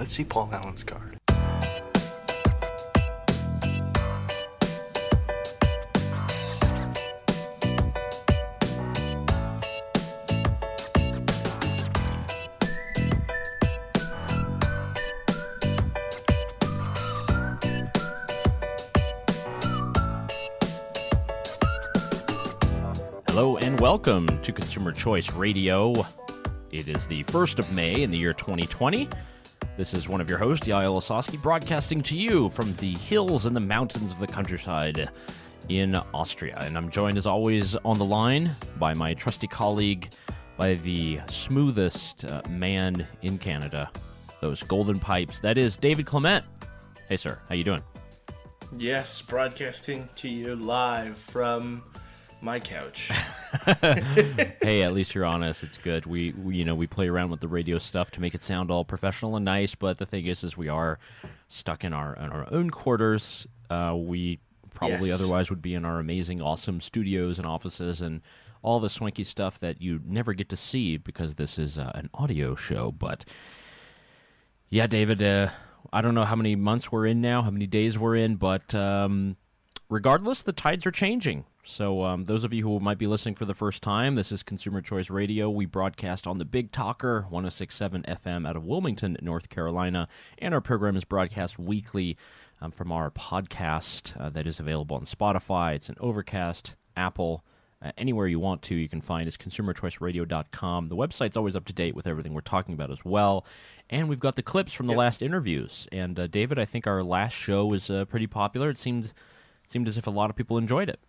Let's see Paul Allen's card. Hello and welcome to Consumer Choice Radio. It is the 1st of May in the year 2020. This is one of your hosts, Yaël Ossowski, broadcasting to you from the hills and the mountains of the countryside in Austria. And I'm joined, as always, on the line by my trusty colleague, by the smoothest man in Canada, those golden pipes. That is David Clement. Hey, sir. How you doing? Yes, broadcasting to you live from my couch. Hey, at least you're honest. It's good. We play around with the radio stuff to make it sound all professional and nice, but the thing is we are stuck in our own quarters. We probably otherwise would be in our amazing, awesome studios and offices and all the swanky stuff that you never get to see because this is an audio show. But yeah, David, I don't know how many months we're in now, how many days we're in, but regardless, the tides are changing. So those of you who might be listening for the first time, this is Consumer Choice Radio. We broadcast on the Big Talker, 106.7 FM out of Wilmington, North Carolina, and our program is broadcast weekly from our podcast that is available on Spotify. It's an Overcast, Apple, anywhere you want to. You can find us, consumerchoiceradio.com. The website's always up to date with everything we're talking about as well. And we've got the clips from the last interviews. And David, I think our last show was pretty popular. It seemed as if a lot of people enjoyed it.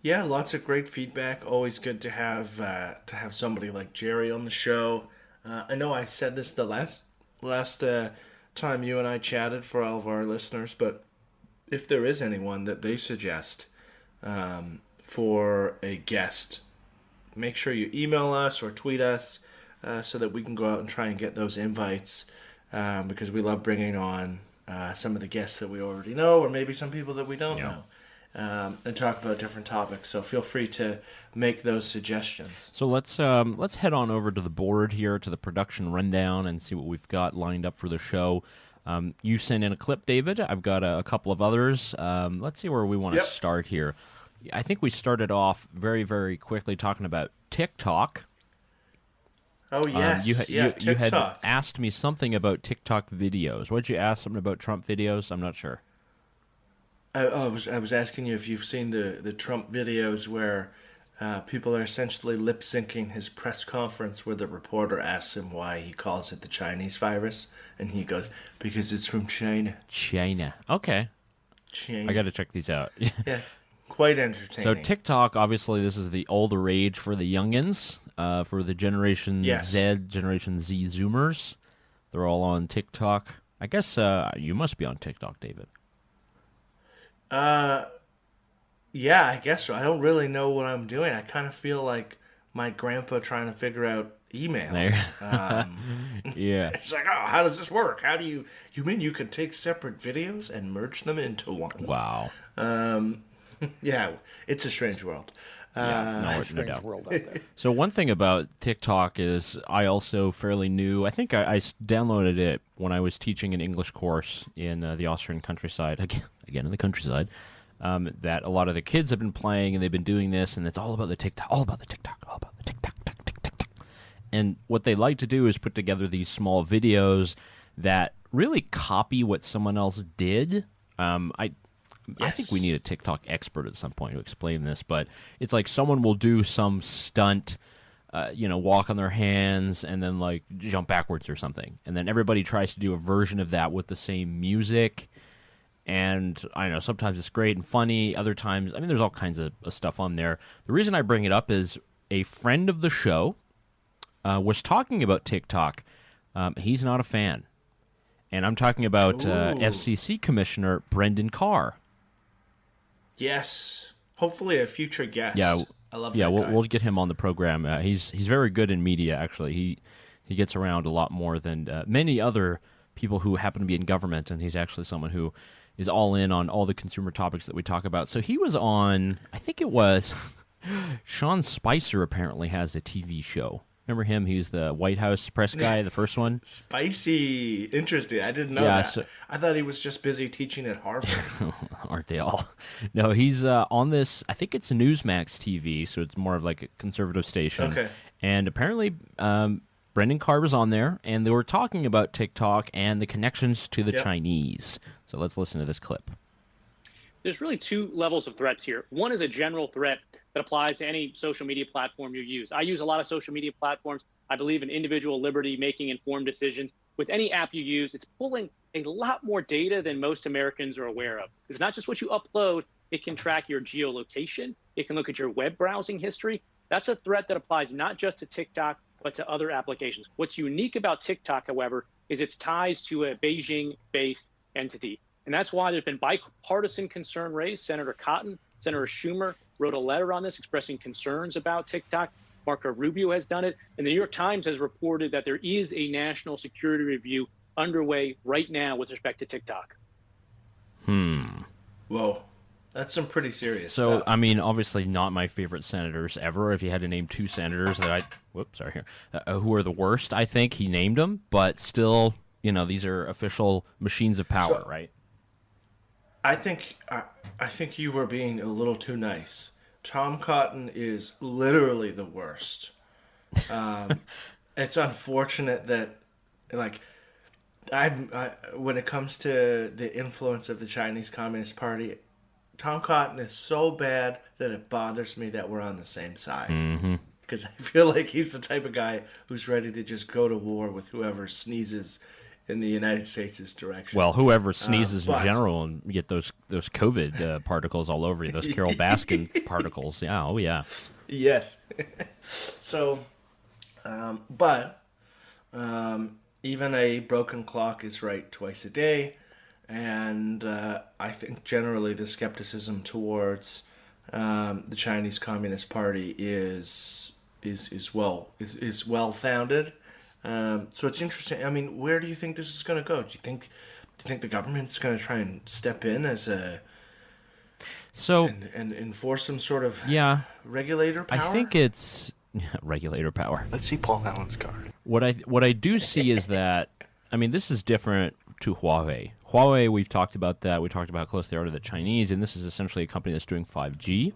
Yeah, lots of great feedback. Always good to have somebody like Jerry on the show. I know I said this the last time you and I chatted for all of our listeners, but if there is anyone that they suggest for a guest, make sure you email us or tweet us so that we can go out and try and get those invites because we love bringing on some of the guests that we already know or maybe some people that we don't know. And talk about different topics. So feel free to make those suggestions. So let's head on over to the board here, to the production rundown, and see what we've got lined up for the show. You sent in a clip, David. I've got a couple of others. Let's see where we want to start here. I think we started off very, very quickly talking about TikTok. Oh, yes. You had asked me something about TikTok videos. What did you ask? Something about Trump videos? I'm not sure. I was asking you if you've seen the Trump videos where people are essentially lip syncing his press conference where the reporter asks him why he calls it the Chinese virus, and he goes, because it's from China. China. Okay. China. I got to check these out. Yeah, quite entertaining. So TikTok, obviously, this is the older age for the youngins, for the Generation Z, Generation Z Zoomers. They're all on TikTok. I guess you must be on TikTok, David. Yeah, I guess so. I don't really know what I'm doing. I kind of feel like my grandpa trying to figure out emails. Yeah. It's like, oh, how does this work? How do you mean you could take separate videos and merge them into one? Wow. Yeah, it's a strange world. No doubt. World out there. So one thing about TikTok is I also fairly new. I think I downloaded it when I was teaching an English course in the Austrian countryside, again in the countryside, that a lot of the kids have been playing and they've been doing this, and it's all about the TikTok. And what they like to do is put together these small videos that really copy what someone else did. I think we need a TikTok expert at some point to explain this, but it's like someone will do some stunt, walk on their hands and then like jump backwards or something. And then everybody tries to do a version of that with the same music. And I know sometimes it's great and funny. Other times, there's all kinds of stuff on there. The reason I bring it up is a friend of the show was talking about TikTok. He's not a fan. And I'm talking about FCC Commissioner Brendan Carr. Yes. Hopefully a future guest. Yeah, I love that guy. We'll get him on the program. He's very good in media, actually. He gets around a lot more than many other people who happen to be in government, and he's actually someone who is all in on all the consumer topics that we talk about. So he was on, I think it was, Sean Spicer apparently has a TV show Remember him? He was the White House press guy, the first one. Spicy. Interesting. I didn't know that. So, I thought he was just busy teaching at Harvard. aren't they all? No, he's on this, I think it's Newsmax TV, so it's more of like a conservative station. Okay. And apparently Brendan Carr was on there, and they were talking about TikTok and the connections to the Chinese. So let's listen to this clip. There's really two levels of threats here. One is a general threat that applies to any social media platform you use. I use a lot of social media platforms. I believe in individual liberty, making informed decisions. With any app you use, it's pulling a lot more data than most Americans are aware of. It's not just what you upload. It can track your geolocation. It can look at your web browsing history. That's a threat that applies not just to TikTok, but to other applications. What's unique about TikTok, however, is its ties to a Beijing-based entity. And that's why there's been bipartisan concern raised. Senator Cotton, Senator Schumer wrote a letter on this expressing concerns about TikTok. Marco Rubio has done it. And the New York Times has reported that there is a national security review underway right now with respect to TikTok. Whoa. That's some pretty serious So, stuff. I mean, obviously not my favorite senators ever. If you had to name two senators that who are the worst, I think he named them. But still, these are official machines of power, right? I think you were being a little too nice. Tom Cotton is literally the worst. It's unfortunate that, when it comes to the influence of the Chinese Communist Party, Tom Cotton is so bad that it bothers me that we're on the same side. Because I feel like he's the type of guy who's ready to just go to war with whoever sneezes in the United States' direction. Well, whoever sneezes in general and get those COVID particles all over you, those Carol Baskin particles. Yeah, oh yeah. Yes. So, even a broken clock is right twice a day, and I think generally the skepticism towards the Chinese Communist Party is well founded. So it's interesting. I mean, where do you think this is going to go? Do you think the government's going to try and step in as and enforce some sort of regulator power? I think it's regulator power. Let's see Paul Allen's card. What I do see is that, I mean, this is different to Huawei. Huawei, we've talked about that. We talked about how close they are to the Chinese, and this is essentially a company that's doing 5G.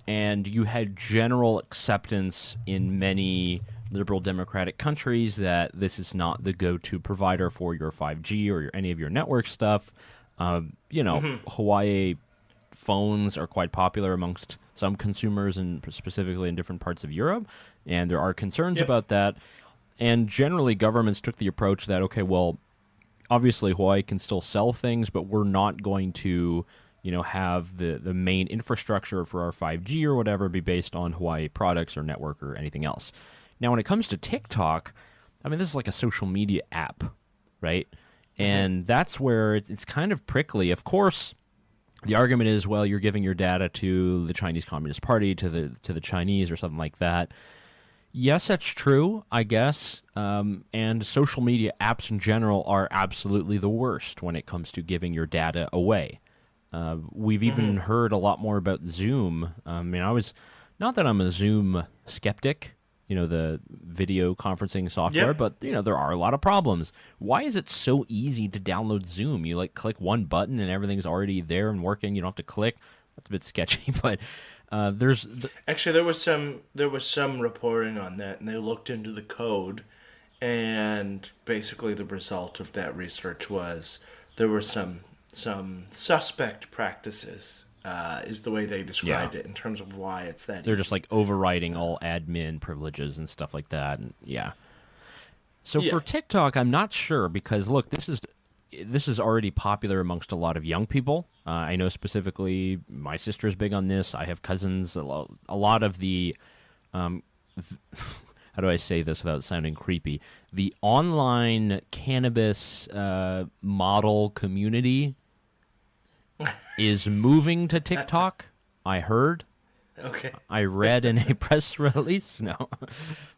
And you had general acceptance in many liberal democratic countries that this is not the go-to provider for your 5G or any of your network stuff. Huawei phones are quite popular amongst some consumers, and specifically in different parts of Europe, and there are concerns about that. And generally, governments took the approach that, okay, well, obviously Huawei can still sell things, but we're not going to have the main infrastructure for our 5G or whatever be based on Huawei products or network or anything else. Now, when it comes to TikTok, I mean, this is like a social media app, right? And that's where it's kind of prickly. Of course, the argument is, well, you're giving your data to the Chinese Communist Party, to the Chinese or something like that. Yes, that's true, I guess. And social media apps in general are absolutely the worst when it comes to giving your data away. We've even heard a lot more about Zoom. I mean, not that I'm a Zoom skeptic, the video conferencing software, but, there are a lot of problems. Why is it so easy to download Zoom? You, click one button and everything's already there and working. You don't have to click. That's a bit sketchy, but there's... Actually, there was some reporting on that, and they looked into the code, and basically the result of that research was there were some suspect practices, is the way they described it in terms of why it's that They're easy. just overriding all admin privileges and stuff like that. And So for TikTok, I'm not sure because, look, this is already popular amongst a lot of young people. I know specifically my sister's big on this. I have cousins. A lot of the, how do I say this without sounding creepy? The online cannabis model community is moving to TikTok, I heard. Okay. I read in a press release. No.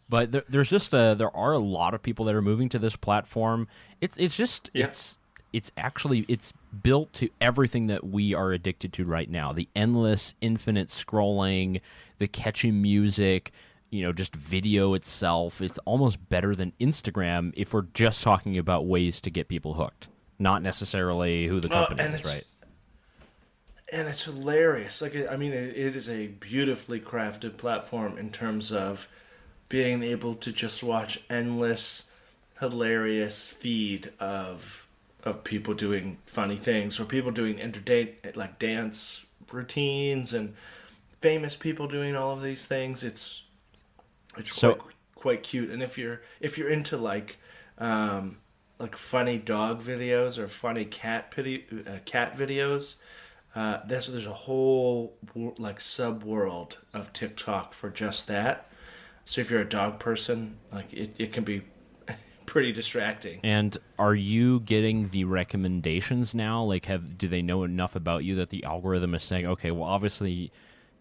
But there are a lot of people that are moving to this platform. It's built to everything that we are addicted to right now. The endless, infinite scrolling, the catchy music, just video itself, it's almost better than Instagram if we're just talking about ways to get people hooked, not necessarily who the company is, right? And it's hilarious. Like, I mean, it is a beautifully crafted platform in terms of being able to just watch endless, hilarious feed of people doing funny things, or people doing like dance routines, and famous people doing all of these things. It's quite cute. And if you're into like funny dog videos or funny cat videos, there's a whole like sub world of TikTok for just that. So if you're a dog person, like it can be pretty distracting. And are you getting the recommendations now? Like, do they know enough about you that the algorithm is saying, okay, well, obviously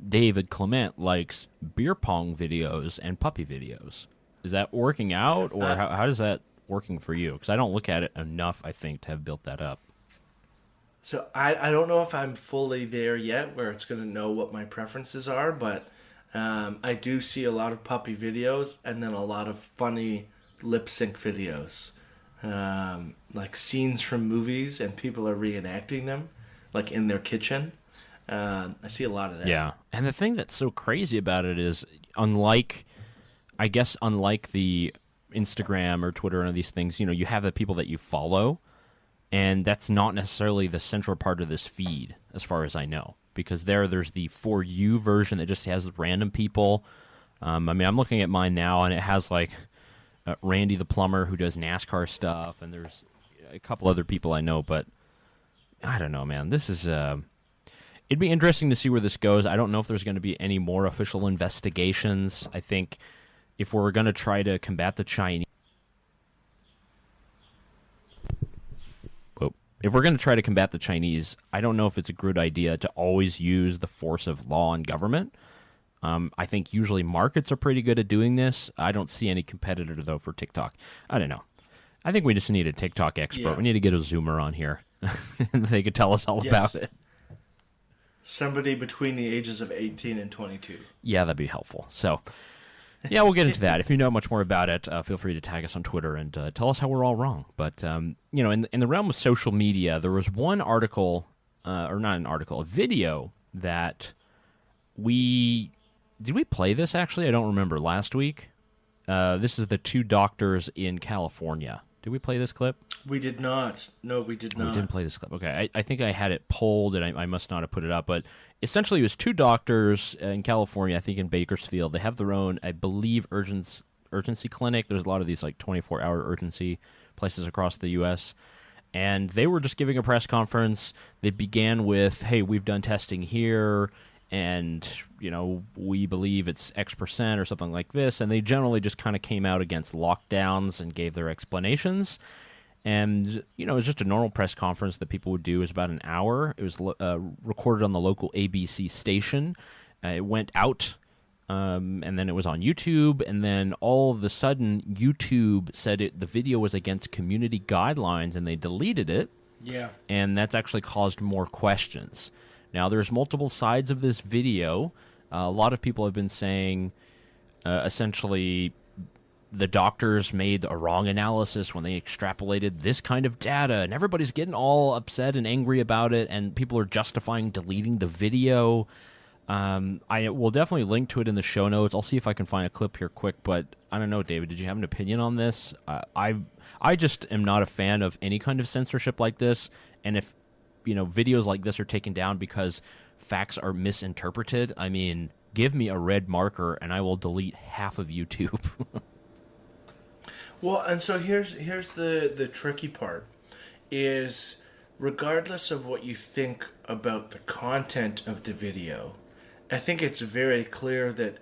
David Clement likes beer pong videos and puppy videos. Is that working out, or how is that working for you? Because I don't look at it enough, I think, to have built that up. So I don't know if I'm fully there yet where it's going to know what my preferences are, but I do see a lot of puppy videos and then a lot of funny lip sync videos, like scenes from movies, and people are reenacting them, like in their kitchen. I see a lot of that. Yeah, and the thing that's so crazy about it is, unlike the Instagram or Twitter and these things, you have the people that you follow, and that's not necessarily the central part of this feed, as far as I know, because there's the For You version that just has random people. I mean, I'm looking at mine now, and it has like Randy the plumber who does NASCAR stuff, and there's a couple other people I know, but I don't know, man. This is it'd be interesting to see where this goes. I don't know if there's going to be any more official investigations. I think if we're going to try to combat the Chinese, I don't know if it's a good idea to always use the force of law and government. I think usually markets are pretty good at doing this. I don't see any competitor, though, for TikTok. I don't know. I think we just need a TikTok expert. Yeah. We need to get a Zoomer on here. They could tell us all about it. Somebody between the ages of 18 and 22. Yeah, that'd be helpful. So, yeah, we'll get into that. If you know much more about it, feel free to tag us on Twitter and tell us how we're all wrong. But, in the realm of social media, there was one article, or not an article, a video that Did we play this, actually? I don't remember. Last week? This is the two doctors in California. Did we play this clip? We did not. No, we did not. We didn't play this clip. Okay, I think I had it pulled, and I must not have put it up. But essentially, it was two doctors in California, I think in Bakersfield. They have their own, I believe, urgency clinic. There's a lot of these like 24-hour urgency places across the U.S., and they were just giving a press conference. They began with, hey, we've done testing here, and, we believe it's X% or something like this. And they generally just kind of came out against lockdowns and gave their explanations. And, it was just a normal press conference that people would do. It was about an hour. It was recorded on the local ABC station. It went out, and then it was on YouTube. And then all of a sudden, YouTube said the video was against community guidelines, and they deleted it. Yeah. And that's actually caused more questions. Now, there's multiple sides of this video. A lot of people have been saying, essentially, the doctors made a wrong analysis when they extrapolated this kind of data, and everybody's getting all upset and angry about it, and people are justifying deleting the video. I will definitely link to it in the show notes. I'll see if I can find a clip here quick, but I don't know, David, did you have an opinion on this? I just am not a fan of any kind of censorship like this, and if videos like this are taken down because facts are misinterpreted, I mean, give me a red marker and I will delete half of YouTube. Well, and so here's the tricky part is, regardless of what you think about the content of the video, I think it's very clear that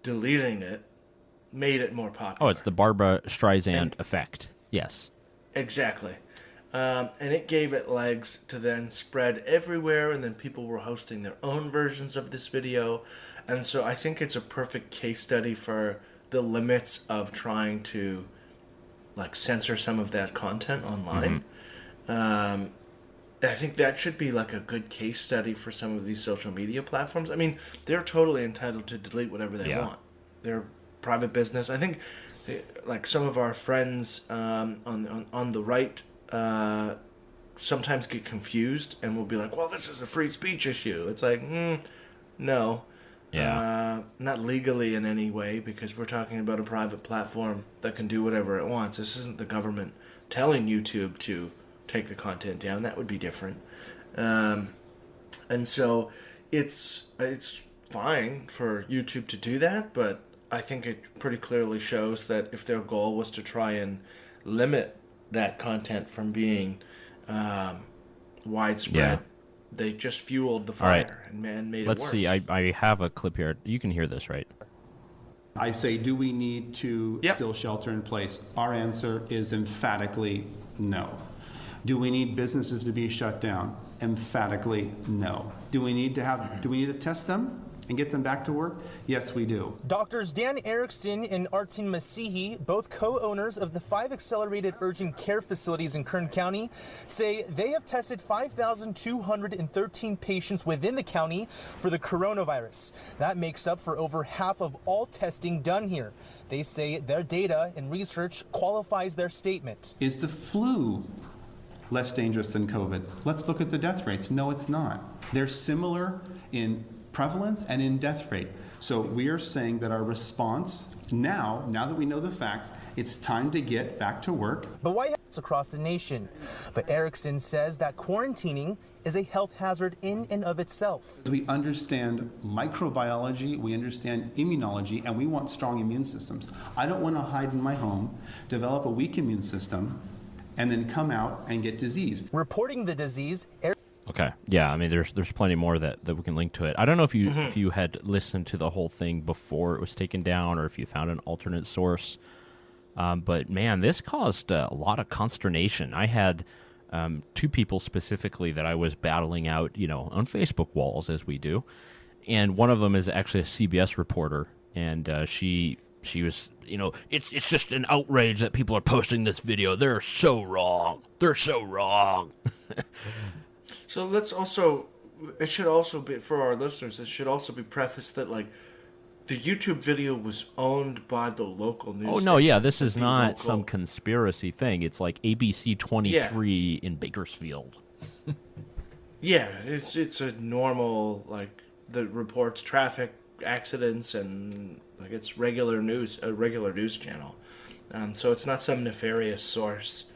deleting it made it more popular. Oh, it's the Barbra Streisand effect. Yes. Exactly. And it gave it legs to then spread everywhere, and then people were hosting their own versions of this video. And so I think it's a perfect case study for the limits of trying to censor some of that content online. Mm-hmm. I think that should be a good case study for some of these social media platforms. I mean, they're totally entitled to delete whatever they want. They're private business. I think like some of our friends on the right sometimes get confused and will be like, well, this is a free speech issue. It's like, no. Yeah. Not legally in any way, because we're talking about a private platform that can do whatever it wants. This isn't the government telling YouTube to take the content down. That would be different. And so it's fine for YouTube to do that, but I think it pretty clearly shows that if their goal was to try and limit that content from being widespread, they just fueled the fire and made it worse. Let's see. I have a clip here. You can hear this, right? I say, do we need to still shelter in place? Our answer is emphatically no. Do we need businesses to be shut down? Emphatically no. Do we need to test them and get them back to work? Yes, we do. Doctors Dan Erickson and Artin Masihi, both co-owners of the 5 accelerated urgent care facilities in Kern County, say they have tested 5,213 patients within the county for the coronavirus. That makes up for over half of all testing done here. They say their data and research qualifies their statement. Is the flu less dangerous than COVID? Let's look at the death rates. No, it's not. They're similar in prevalence and in death rate. So we are saying that our response now that we know the facts, it's time to get back to work. But White House across the nation. But Erickson says that quarantining is a health hazard in and of itself. We understand microbiology, we understand immunology, and we want strong immune systems. I don't want to hide in my home, develop a weak immune system, and then come out and get disease. Reporting the disease, Okay. Yeah. I mean, there's plenty more that we can link to it. I don't know if you had listened to the whole thing before it was taken down, or if you found an alternate source. But man, this caused a lot of consternation. I had 2 people specifically that I was battling out, on Facebook walls, as we do, and one of them is actually a CBS reporter, and she was, it's just an outrage that people are posting this video. They're so wrong. They're so wrong. So it should also be, for our listeners, it should also be prefaced that, like, the YouTube video was owned by the local news Oh, no, yeah, this is not some conspiracy thing. It's like ABC 23 in Bakersfield. Yeah, it's a normal, like, that reports traffic accidents, and, like, it's a regular news channel. So it's not some nefarious source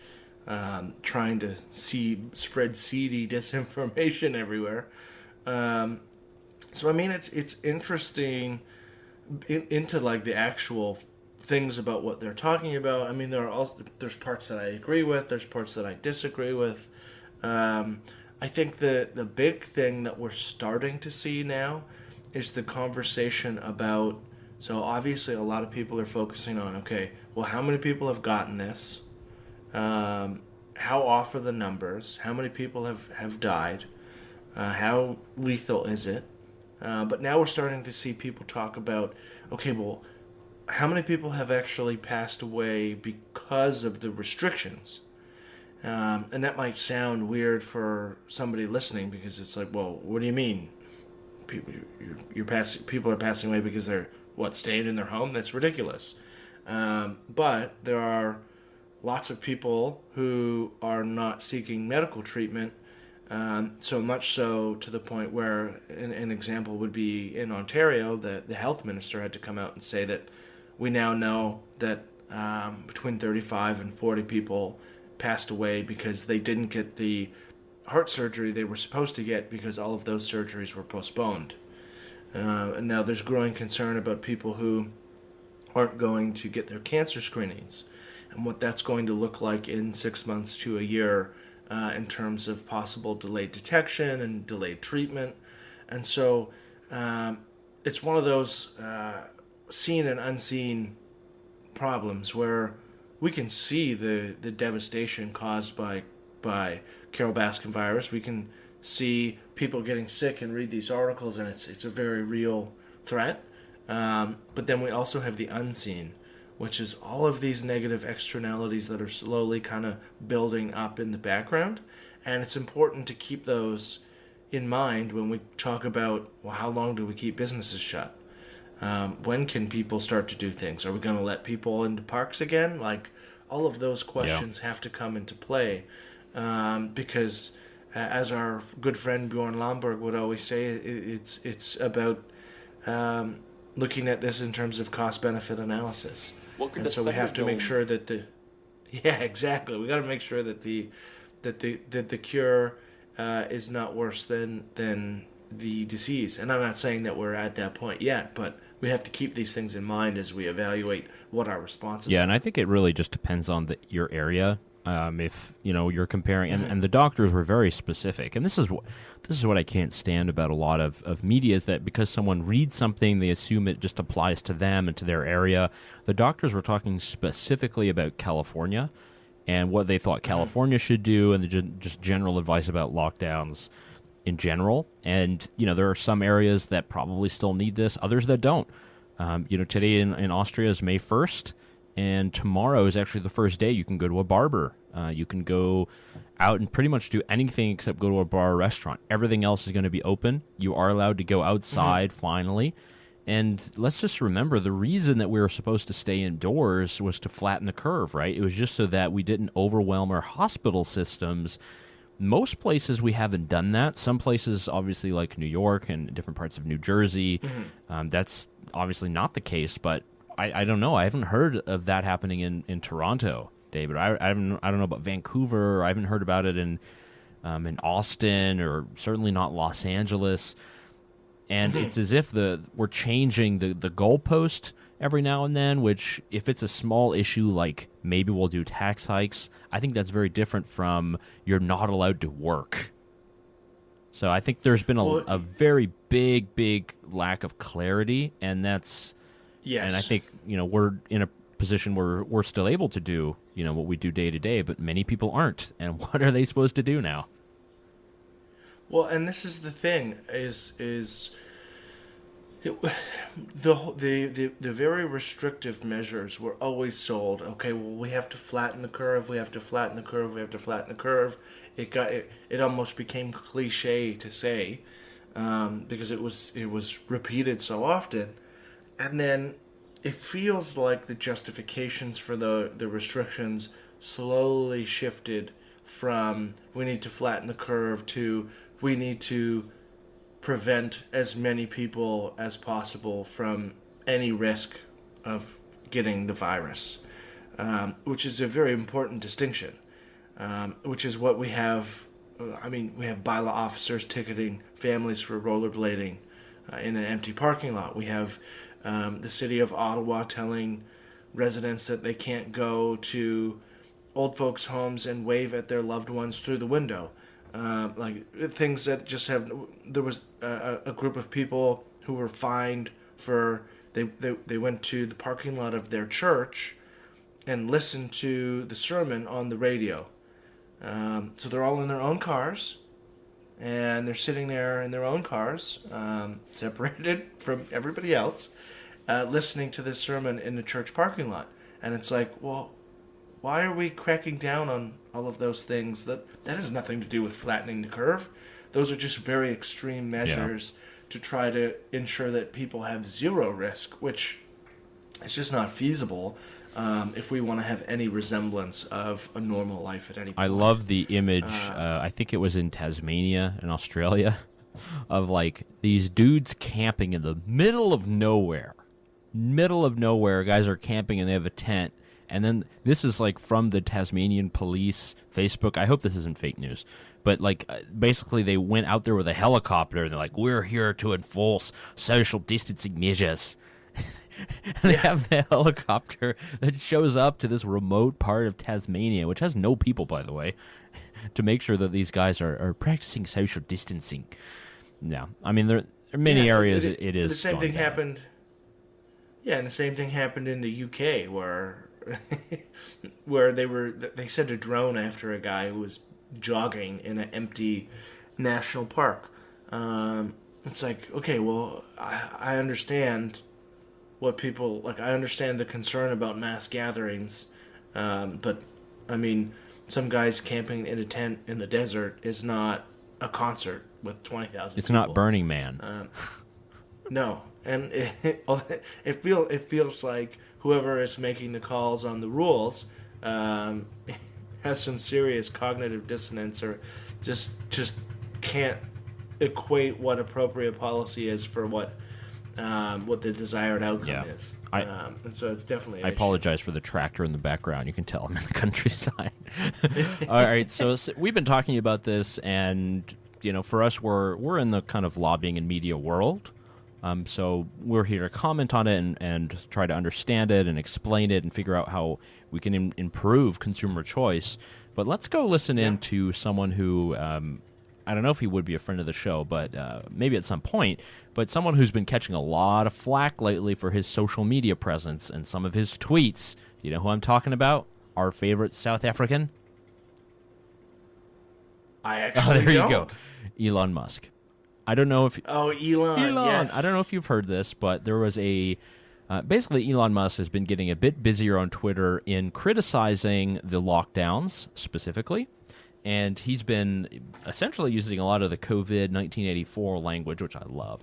trying to spread seedy disinformation everywhere. So I mean, it's interesting into like the actual things about what they're talking about. I mean, there's parts that I agree with, there's parts that I disagree with. I think the big thing that we're starting to see now is the conversation about. So obviously, a lot of people are focusing on, okay, well, how many people have gotten this? How off are the numbers? How many people have died? How lethal is it? But now we're starting to see people talk about, okay, well, how many people have actually passed away because of the restrictions? And that might sound weird for somebody listening, because it's like, well, what do you mean? People are passing away because they're, staying in their home? That's ridiculous. But there are lots of people who are not seeking medical treatment, so much so to the point where an example would be in Ontario, the health minister had to come out and say that we now know that between 35 and 40 people passed away because they didn't get the heart surgery they were supposed to get because all of those surgeries were postponed. And now there's growing concern about people who aren't going to get their cancer screenings, and what that's going to look like in 6 months to a year in terms of possible delayed detection and delayed treatment. And so it's one of those seen and unseen problems where we can see the devastation caused by Carol Baskin virus. We can see people getting sick and read these articles, and it's a very real threat. But then we also have the unseen, which is all of these negative externalities that are slowly kind of building up in the background. And it's important to keep those in mind when we talk about, well, how long do we keep businesses shut? When can people start to do things? Are we going to let people into parks again? Like, all of those questions have to come into play, because as our good friend Bjorn Lomborg would always say, it's about looking at this in terms of cost-benefit analysis. And so we have to make sure that we got to make sure that the cure is not worse than the disease. And I'm not saying that we're at that point yet, but we have to keep these things in mind as we evaluate what our responses are. Yeah, and I think it really just depends on your area. If you're comparing, and the doctors were very specific, and this is what I can't stand about a lot of media, is that because someone reads something, they assume it just applies to them and to their area. The doctors were talking specifically about California and what they thought California should do, and just general advice about lockdowns in general. And there are some areas that probably still need this, others that don't. Today in Austria is May 1st. And tomorrow is actually the first day you can go to a barber. You can go out and pretty much do anything except go to a bar or restaurant. Everything else is going to be open. You are allowed to go outside finally. And let's just remember, the reason that we were supposed to stay indoors was to flatten the curve, right? It was just so that we didn't overwhelm our hospital systems. Most places we haven't done that. Some places, obviously, like New York and different parts of New Jersey, that's obviously not the case, but I don't know. I haven't heard of that happening in Toronto, David. I don't know about Vancouver. I haven't heard about it in Austin, or certainly not Los Angeles. And it's as if we're changing the goalpost every now and then, which, if it's a small issue like maybe we'll do tax hikes, I think that's very different from you're not allowed to work. So I think there's been a very big lack of clarity, and that's... Yes. And I think, we're in a position where we're still able to do, what we do day to day, but many people aren't. And what are they supposed to do now? Well, and this is the thing, the very restrictive measures were always sold. Okay, well, we have to flatten the curve. It almost became cliche to say, because it was repeated so often. And then it feels like the justifications for the restrictions slowly shifted from we need to flatten the curve to we need to prevent as many people as possible from any risk of getting the virus, which is a very important distinction, which is what we have. We have bylaw officers ticketing families for rollerblading in an empty parking lot. We have the city of Ottawa telling residents that they can't go to old folks' homes and wave at their loved ones through the window. Things that just have... There was a group of people who were fined for... They went to the parking lot of their church and listened to the sermon on the radio. So they're all in their own cars, and they're sitting there in their own cars, separated from everybody else, listening to this sermon in the church parking lot. And it's like, well, why are we cracking down on all of those things? That has nothing to do with flattening the curve. Those are just very extreme measures to try to ensure that people have zero risk, which is just not feasible if we want to have any resemblance of a normal life at any point. I love the image, I think it was in Tasmania in Australia, of like these dudes camping in the middle of nowhere. Guys are camping and they have a tent. And then this is like from the Tasmanian police Facebook. I hope this isn't fake news. But like basically they went out there with a helicopter and they're like, we're here to enforce social distancing measures. And they have the helicopter that shows up to this remote part of Tasmania, which has no people, by the way, to make sure that these guys are practicing social distancing. Yeah, I mean, there are many areas it is. The same thing happened. Yeah, and the same thing happened in the UK where they sent a drone after a guy who was jogging in an empty national park. It's like, okay, well, I understand what people like. I understand the concern about mass gatherings, but I mean, some guys camping in a tent in the desert is not a concert with 20,000 people. It's not Burning Man. No, and it feels like whoever is making the calls on the rules has some serious cognitive dissonance, or just can't equate what appropriate policy is for what the desired outcome is. And so it's definitely. I apologize for the tractor in the background. You can tell I'm in the countryside. All right, so we've been talking about this, and for us, we're in the kind of lobbying and media world. So we're here to comment on it and try to understand it and explain it and figure out how we can improve consumer choice. But let's go listen in to someone who, I don't know if he would be a friend of the show, but maybe at some point, but someone who's been catching a lot of flack lately for his social media presence and some of his tweets. You know who I'm talking about? Our favorite South African? I actually there you go. Elon Musk. I don't know if... Oh, Elon, yes. I don't know if you've heard this, but there was a... basically, Elon Musk has been getting a bit busier on Twitter in criticizing the lockdowns, specifically. And he's been essentially using a lot of the COVID 1984 language, which I love.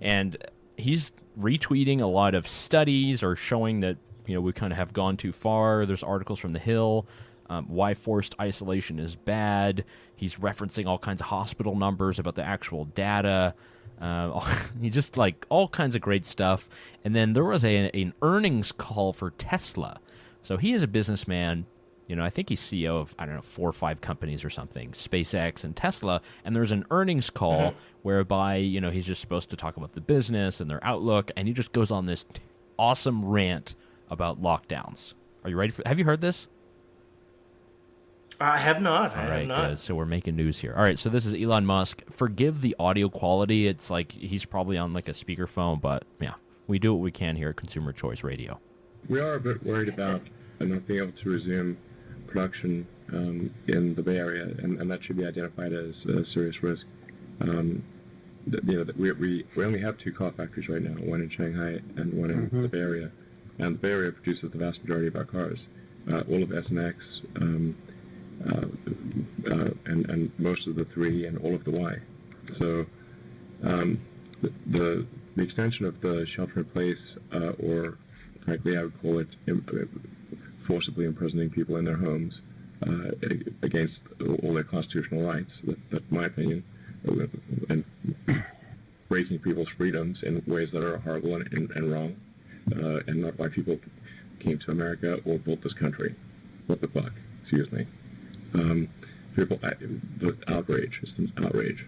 And he's retweeting a lot of studies or showing that, we kind of have gone too far. There's articles from The Hill, why forced isolation is bad. He's referencing all kinds of hospital numbers about the actual data. He just all kinds of great stuff. And then there was an earnings call for Tesla. So he is a businessman. I think he's CEO of, 4 or 5 companies or something, SpaceX and Tesla. And there's an earnings call whereby, he's just supposed to talk about the business and their outlook. And he just goes on this awesome rant about lockdowns. Are you ready have you heard this? I have not. All right, good. So we're making news here. All right, so this is Elon Musk. Forgive the audio quality. It's like he's probably on a speakerphone, but yeah, we do what we can here at Consumer Choice Radio. We are a bit worried about not being able to resume production in the Bay Area, and that should be identified as a serious risk. We only have 2 car factories right now, one in Shanghai and one in the Bay Area, and the Bay Area produces the vast majority of our cars. All of S and X, and most of the 3 and all of the Y. So the extension of the shelter in place, or frankly I would call it forcibly imprisoning people in their homes against all their constitutional rights, that's my opinion, and breaking people's freedoms in ways that are horrible and wrong, and not why people came to America or built this country. What the fuck? Excuse me. The outrage, it's outrage.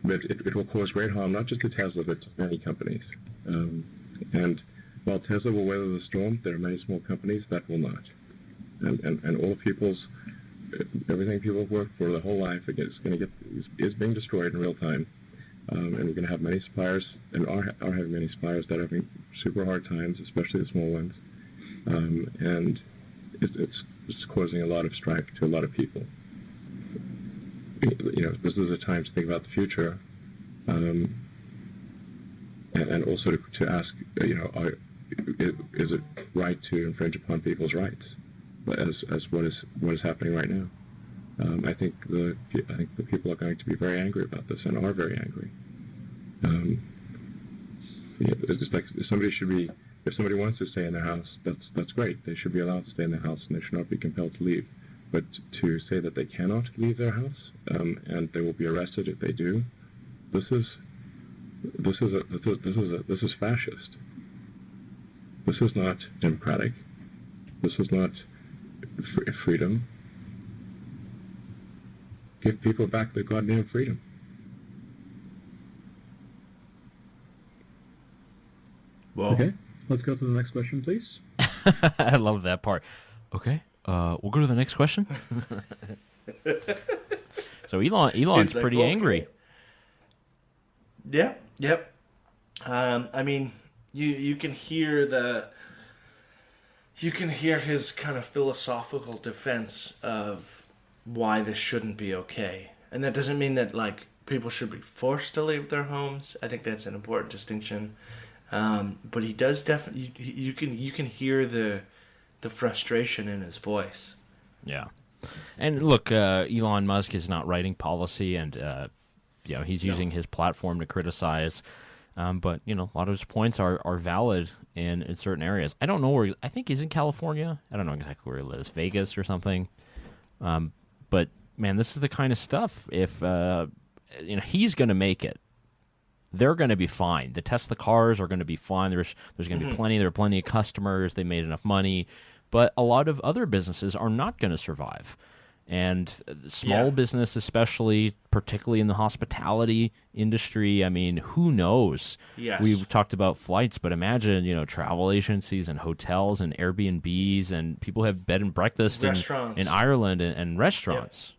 But it will cause great harm, not just to Tesla, but to many companies. And while Tesla will weather the storm, there are many small companies that will not. And all everything people have worked for their whole life is being destroyed in real time. And we're going to have many suppliers, and are having many suppliers that are having super hard times, especially the small ones. And it's causing a lot of strife to a lot of people. This is a time to think about the future, and also to ask, is it right to infringe upon people's rights, as what is happening right now? I think the people are going to be very angry about this, and are very angry. It's like if somebody wants to stay in their house, that's great. They should be allowed to stay in their house, and they should not be compelled to leave. But to say that they cannot leave their house, and they will be arrested if they do, this is fascist. This is not democratic. This is not freedom. Give people back their goddamn freedom. Well, okay, let's go to the next question, please. I love that part. Okay, we'll go to the next question. So Elon's pretty angry. Yeah. Yep. I mean, you can hear his kind of philosophical defense of why this shouldn't be okay, and that doesn't mean that people should be forced to leave their homes. I think that's an important distinction. But he does definitely. You can hear the frustration in his voice. Yeah, and look, Elon Musk is not writing policy, and he's using his platform to criticize. But a lot of his points are valid in certain areas. I don't know where. I think he's in California. I don't know exactly where he lives, Vegas or something. But man, this is the kind of stuff. If he's going to make it, they're going to be fine. The Tesla cars are going to be fine. There's going to be plenty. There are plenty of customers. They made enough money. But a lot of other businesses are not going to survive. And small business, especially, particularly in the hospitality industry, I mean, who knows? Yes. We've talked about flights, but imagine, travel agencies and hotels and Airbnbs and people have bed and breakfast in Ireland and restaurants.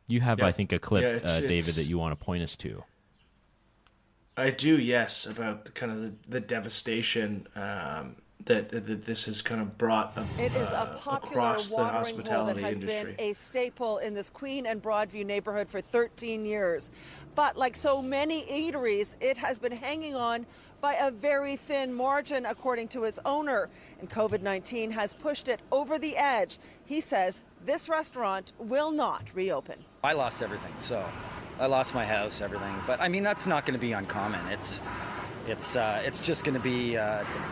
Yep. You have, I think, a clip, David, that you want to point us to. I do, yes, about the devastation that this has kind of brought it is a popular across the hospitality hole that has industry. Been a staple in this Queen and Broadview neighborhood for 13 years. But like so many eateries, it has been hanging on by a very thin margin, according to its owner. And COVID-19 has pushed it over the edge. He says this restaurant will not reopen. I lost everything, so I lost my house, everything. But I mean, that's not going to be uncommon. It's just going to be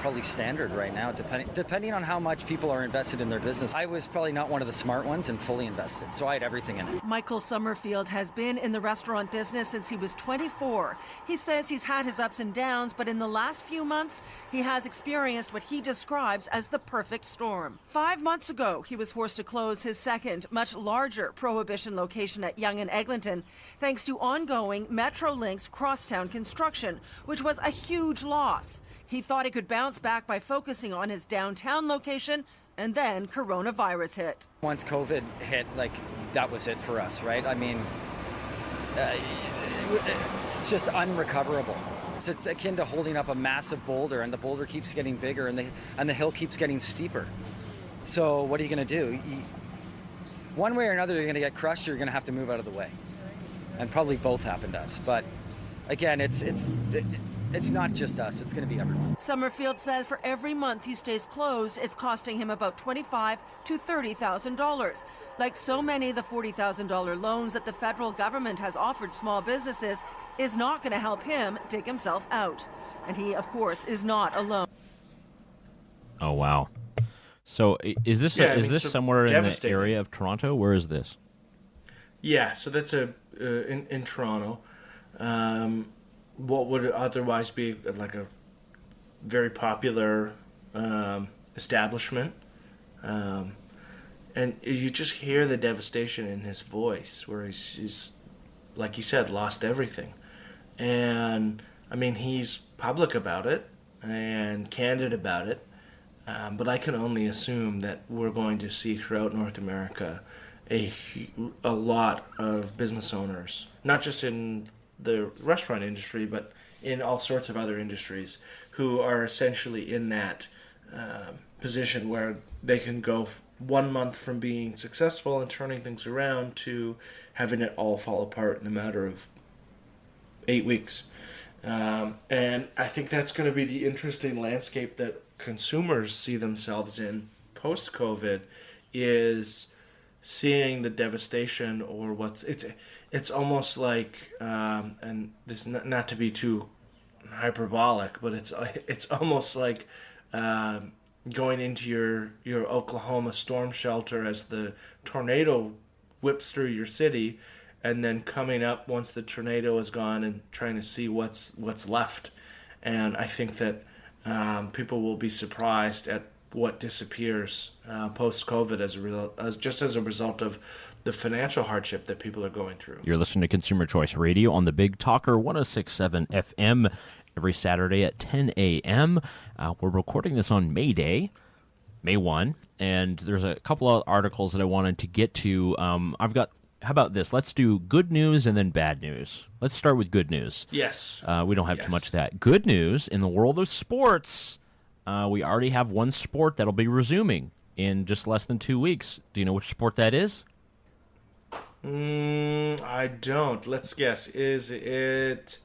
probably standard right now, depending on how much people are invested in their business. I was probably not one of the smart ones and fully invested, so I had everything in it. Michael Sommerfeld has been in the restaurant business since he was 24. He says he's had his ups and downs, but in the last few months, he has experienced what he describes as the perfect storm. 5 months ago, he was forced to close his second, much larger Prohibition location at Yonge and Eglinton, thanks to ongoing Metrolink's crosstown construction, which was a huge loss. He thought he could bounce back by focusing on his downtown location, and then coronavirus hit. Once COVID hit, that was it for us, right? I mean, it's just unrecoverable. It's akin to holding up a massive boulder, and the boulder keeps getting bigger, and the hill keeps getting steeper. So what are you going to do? One way or another, you're going to get crushed, or you're going to have to move out of the way. And probably both happened to us. But again, it's not just us, it's going to be everyone. Sommerfeld says for every month he stays closed, it's costing him about $25,000 to $30,000. Like so many, the $40,000 loans that the federal government has offered small businesses is not going to help him dig himself out. And he, of course, is not alone. Oh, wow. So is this somewhere in the area of Toronto? Where is this? Yeah, so that's in Toronto. What would otherwise be like a very popular establishment. And you just hear the devastation in his voice, where he's like you said, lost everything. And I mean, he's public about it and candid about it. But I can only assume that we're going to see throughout North America a lot of business owners, not just in the restaurant industry, but in all sorts of other industries, who are essentially in that position where they can go 1 month from being successful and turning things around to having it all fall apart in a matter of 8 weeks. And I think that's going to be the interesting landscape that consumers see themselves in post-COVID, is seeing the devastation, or it's almost like, and this not to be too hyperbolic, but it's almost like going into your Oklahoma storm shelter as the tornado whips through your city, and then coming up once the tornado is gone and trying to see what's left. And I think that people will be surprised at what disappears post-COVID as a result of the financial hardship that people are going through. You're listening to Consumer Choice Radio on the Big Talker 106.7 FM every Saturday at 10 a.m. We're recording this on May Day, May 1, and there's a couple of articles that I wanted to get to. How about this? Let's do good news and then bad news. Let's start with good news. Yes. We don't have too much of that. Good news in the world of sports. We already have one sport that'll be resuming in just less than 2 weeks. Do you know which sport that is? I don't. Let's guess. Is it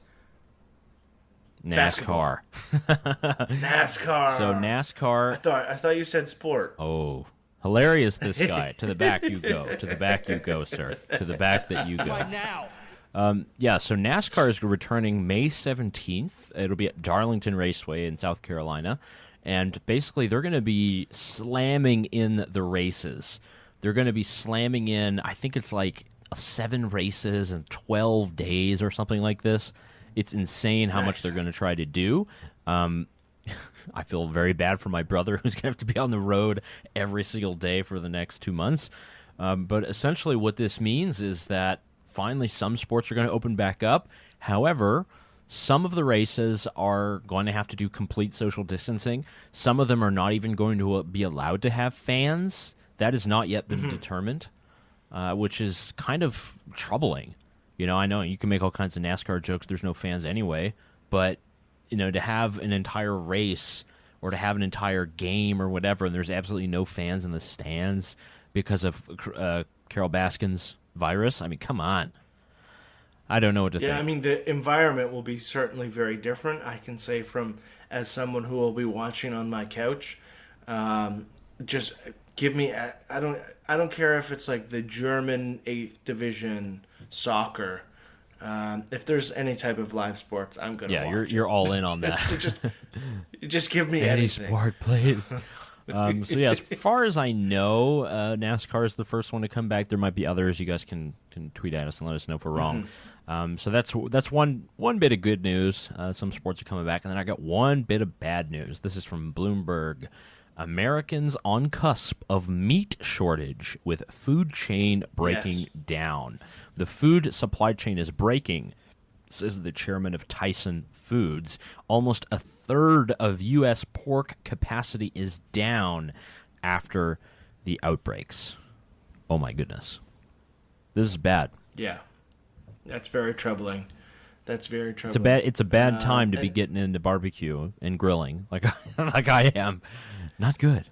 NASCAR? NASCAR. So NASCAR. I thought you said sport. Oh, hilarious! This guy. To the back you go. To the back you go, sir. To the back that you go. By now. Yeah, so NASCAR is returning May 17th. It'll be at Darlington Raceway in South Carolina. And basically, they're going to be slamming in the races. They're going to be slamming in, I think it's like 7 races in 12 days or something like this. It's insane how much they're going to try to do. I feel very bad for my brother who's going to have to be on the road every single day for the next 2 months. But essentially what this means is that finally some sports are going to open back up. However, some of the races are going to have to do complete social distancing. Some of them are not even going to be allowed to have fans. That has not yet been determined, which is kind of troubling. You know, I know you can make all kinds of NASCAR jokes. There's no fans anyway, but you know, to have an entire race or to have an entire game or whatever, and there's absolutely no fans in the stands because of Carol Baskin's virus. I mean, come on. I don't know what to think. Yeah, I mean, the environment will be certainly very different. I can say as someone who will be watching on my couch, just give me. I don't care if it's like the German 8th Division soccer. If there's any type of live sports, I'm gonna watch. Yeah, you're all in on that. So just give me any anything. sport, please. So yeah, as far as I know, NASCAR is the first one to come back. There might be others. You guys can tweet at us and let us know if we're wrong. So that's one bit of good news. Some sports are coming back, and then I got one bit of bad news. This is from Bloomberg. Americans on cusp of meat shortage with food chain breaking down. The food supply chain is breaking, says the chairman of Tyson Foods. Almost a third of U.S. pork capacity is down after the outbreaks. Oh my goodness. This is bad. Yeah. That's very troubling. That's very troubling. It's a bad time to be getting into barbecue and grilling like I am. Not good.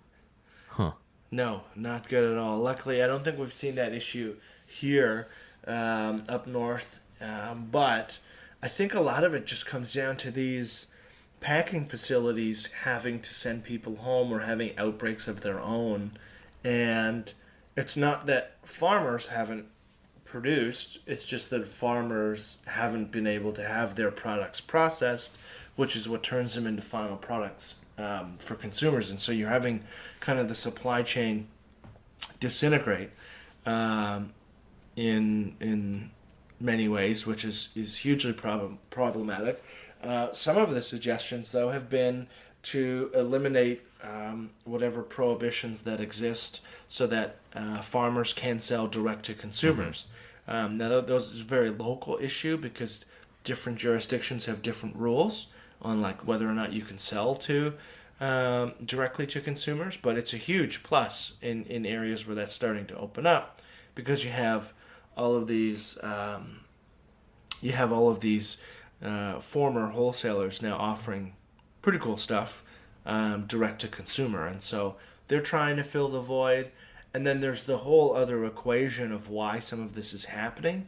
Huh. No, not good at all. Luckily, I don't think we've seen that issue here up north. But I think a lot of it just comes down to these packing facilities having to send people home or having outbreaks of their own. And it's not that farmers haven't produced, it's just that farmers haven't been able to have their products processed, which is what turns them into final products for consumers. And so you're having kind of the supply chain disintegrate in many ways, which is hugely problematic. Some of the suggestions, though, have been to eliminate whatever prohibitions that exist so that farmers can sell direct to consumers. Now, those is a very local issue because different jurisdictions have different rules on like whether or not you can sell to directly to consumers, but it's a huge plus in areas where that's starting to open up because you have all of these former wholesalers now offering pretty cool stuff direct to consumer, and so they're trying to fill the void. And then there's the whole other equation of why some of this is happening.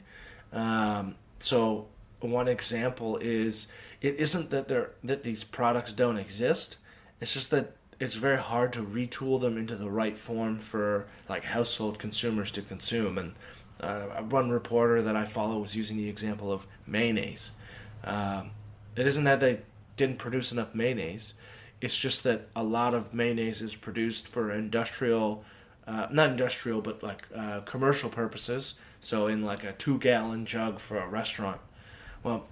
So one example is it isn't that these products don't exist. It's just that it's very hard to retool them into the right form for like household consumers to consume. And one reporter that I follow was using the example of mayonnaise. It isn't that they didn't produce enough mayonnaise. It's just that a lot of mayonnaise is produced for industrial, not industrial, but like commercial purposes. So in like a 2-gallon jug for a restaurant. Well,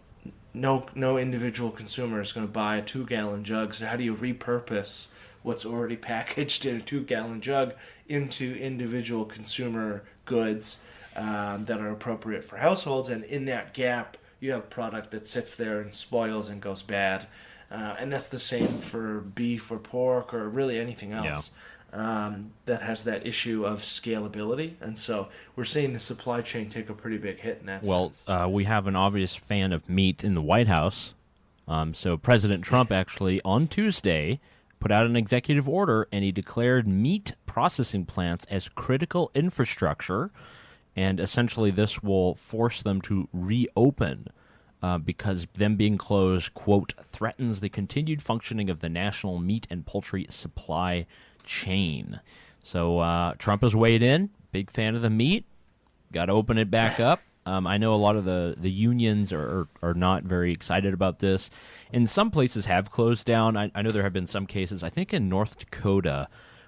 no individual consumer is going to buy a 2-gallon jug. So how do you repurpose what's already packaged in a 2-gallon jug into individual consumer goods that are appropriate for households? And in that gap, you have product that sits there and spoils and goes bad. And that's the same for beef or pork or really anything else. That has that issue of scalability. And so we're seeing the supply chain take a pretty big hit in that sense. We have an obvious fan of meat in the White House. So President Trump actually on Tuesday put out an executive order, and he declared meat processing plants as critical infrastructure. And essentially this will force them to reopen because them being closed, quote, threatens the continued functioning of the national meat and poultry supply chain. So Trump has weighed in, big fan of the meat, got to open it back up. I know a lot of the unions are not very excited about this, and some places have closed down. I know there have been some cases, I think in North Dakota,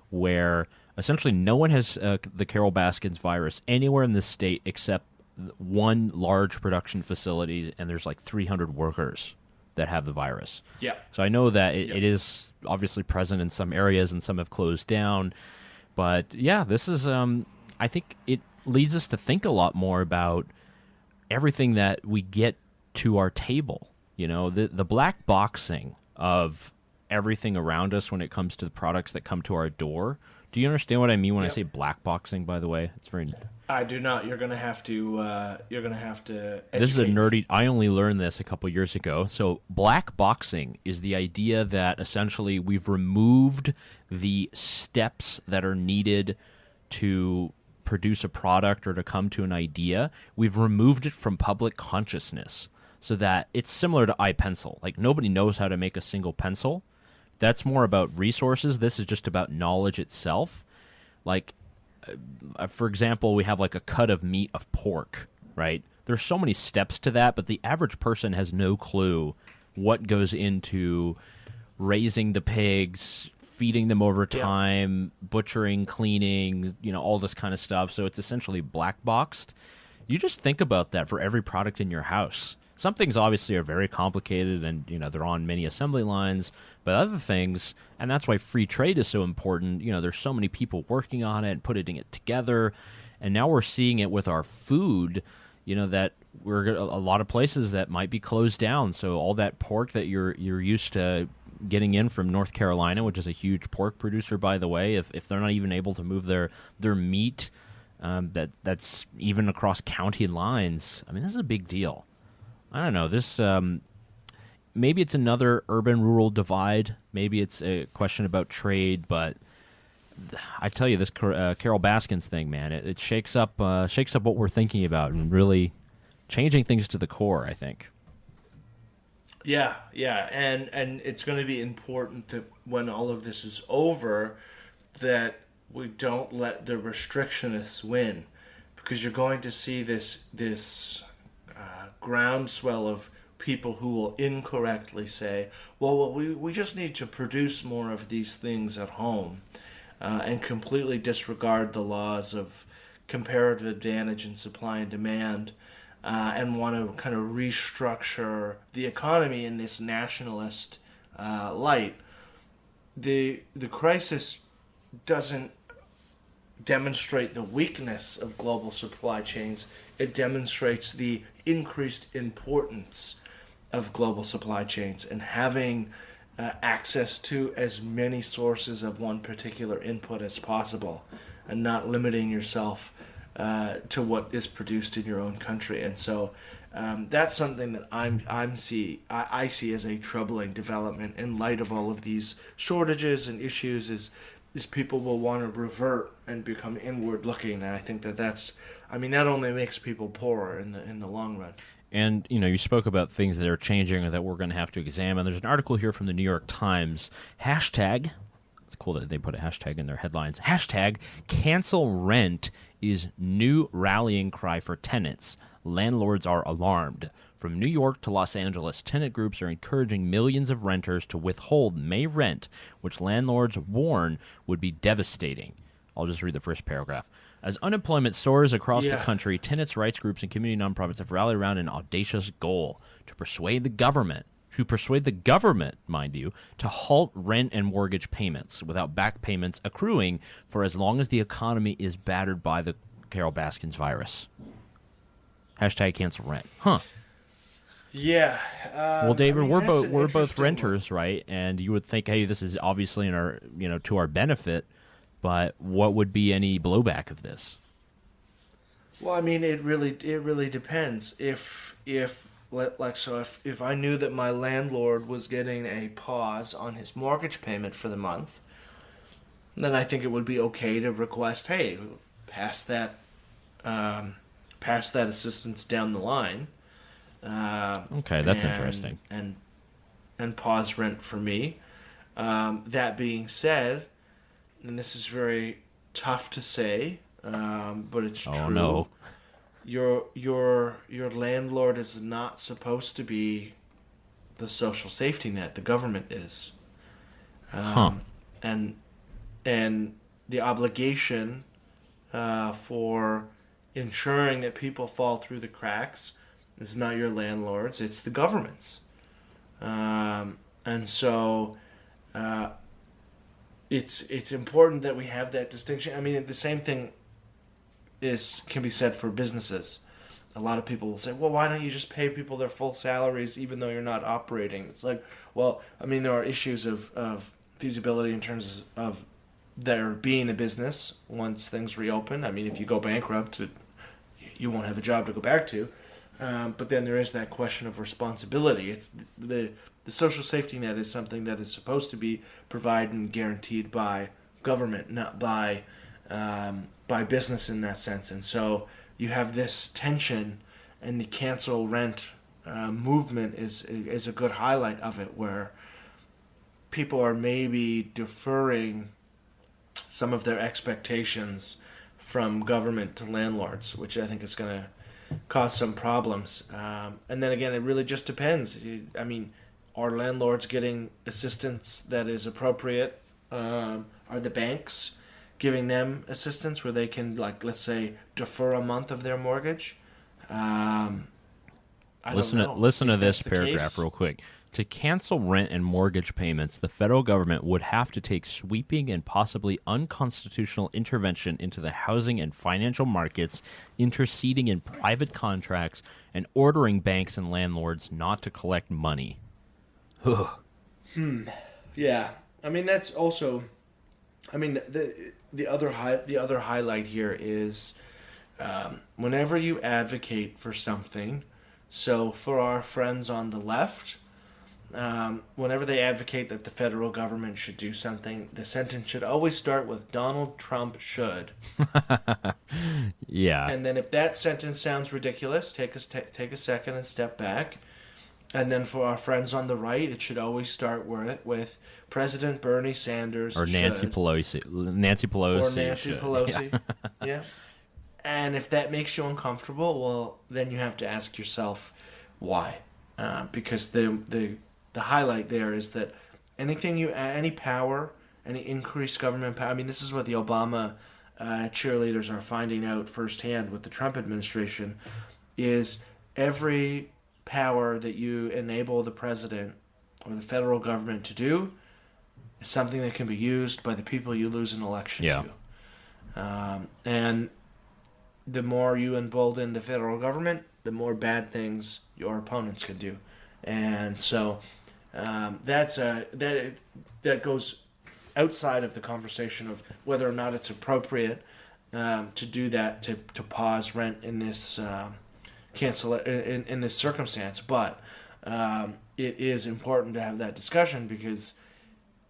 where essentially no one has the Carol Baskins virus anywhere in the state except one large production facility, and there's like 300 workers that have the virus. Yeah. So I know that it is obviously present in some areas, and some have closed down. But yeah, this is, I think it leads us to think a lot more about everything that we get to our table. You know, the black boxing of everything around us when it comes to the products that come to our door. Do you understand what I mean when I say black boxing, by the way? It's very... I do not. You're gonna have to. This is a nerdy. I only learned this a couple years ago. So black boxing is the idea that essentially we've removed the steps that are needed to produce a product or to come to an idea. We've removed it from public consciousness so that it's similar to iPencil. Like nobody knows how to make a single pencil. That's more about resources. This is just about knowledge itself. Like, for example, we have like a cut of meat of pork, right? There's so many steps to that, but the average person has no clue what goes into raising the pigs, feeding them over time, butchering, cleaning, you know, all this kind of stuff. So it's essentially black boxed. You just think about that for every product in your house. Some things obviously are very complicated and, you know, they're on many assembly lines, but other things, and that's why free trade is so important, you know, there's so many people working on it and putting it together, and now we're seeing it with our food, you know, that we're a lot of places that might be closed down, so all that pork that you're used to getting in from North Carolina, which is a huge pork producer, by the way, if they're not even able to move their meat, that's even across county lines, I mean, this is a big deal. I don't know, this, maybe it's another urban-rural divide. Maybe it's a question about trade, but I tell you, this Carol Baskins thing, man, it shakes up what we're thinking about and really changing things to the core, I think. Yeah, and it's going to be important that when all of this is over, that we don't let the restrictionists win, because you're going to see this groundswell of people who will incorrectly say, well, we just need to produce more of these things at home, and completely disregard the laws of comparative advantage in supply and demand, and want to kind of restructure the economy in this nationalist light. The crisis doesn't demonstrate the weakness of global supply chains. It demonstrates the increased importance of global supply chains and having access to as many sources of one particular input as possible, and not limiting yourself to what is produced in your own country. And so that's something that I see as a troubling development in light of all of these shortages and issues. Is people will want to revert and become inward looking, and I think that only makes people poorer in the long run. And, you know, you spoke about things that are changing or that we're going to have to examine. There's an article here from the New York Times. Hashtag, it's cool that they put a hashtag in their headlines. Hashtag, cancel rent is new rallying cry for tenants. Landlords are alarmed. From New York to Los Angeles, tenant groups are encouraging millions of renters to withhold May rent, which landlords warn would be devastating. I'll just read the first paragraph. As unemployment soars across the country, tenants' rights groups and community nonprofits have rallied around an audacious goal to persuade the government, mind you, to halt rent and mortgage payments without back payments accruing for as long as the economy is battered by the Carol Baskins virus. Hashtag cancel rent. Huh. Yeah. Well, David, we're both renters, right? And you would think, hey, this is obviously in our, you know, to our benefit. But what would be any blowback of this? Well, I mean, it really depends. If I knew that my landlord was getting a pause on his mortgage payment for the month, then I think it would be okay to request, hey, pass that assistance down the line. Okay, that's interesting. And pause rent for me. That being said, and this is very tough to say, but it's true. Oh, no. your landlord is not supposed to be the social safety net. The government is. And the obligation for ensuring that people fall through the cracks is not your landlord's, it's the government's. And so it's important that we have that distinction. I mean, the same thing can be said for businesses. A lot of people will say, well, why don't you just pay people their full salaries even though you're not operating? It's like, well, I mean, there are issues of feasibility in terms of there being a business once things reopen. I mean, if you go bankrupt, you won't have a job to go back to. But then there is that question of responsibility. It's the social safety net is something that is supposed to be provided and guaranteed by government, not by business in that sense. And so you have this tension, and the cancel rent movement is a good highlight of it, where people are maybe deferring some of their expectations from government to landlords, which I think is going to cause some problems. And then again, it really just depends. I mean, are landlords getting assistance that is appropriate? Are the banks giving them assistance where they can, like, let's say, defer a month of their mortgage? Listen to this paragraph real quick. To cancel rent and mortgage payments, the federal government would have to take sweeping and possibly unconstitutional intervention into the housing and financial markets, interceding in private contracts, and ordering banks and landlords not to collect money. Yeah. I mean, that's also... I mean, the other highlight here is whenever you advocate for something, so for our friends on the left... whenever they advocate that the federal government should do something, the sentence should always start with Donald Trump should. Yeah. And then if that sentence sounds ridiculous, take a second and step back. And then for our friends on the right, it should always start with President Bernie Sanders or Nancy Pelosi. Or Nancy should. Pelosi. Yeah. And if that makes you uncomfortable, well, then you have to ask yourself why. Because the highlight there is that any power, any increased government power, I mean, this is what the Obama cheerleaders are finding out firsthand with the Trump administration, is every power that you enable the president or the federal government to do is something that can be used by the people you lose an election to. And the more you embolden the federal government, the more bad things your opponents can do. And so that goes outside of the conversation of whether or not it's appropriate to do that, to pause rent in this in this circumstance. But it is important to have that discussion, because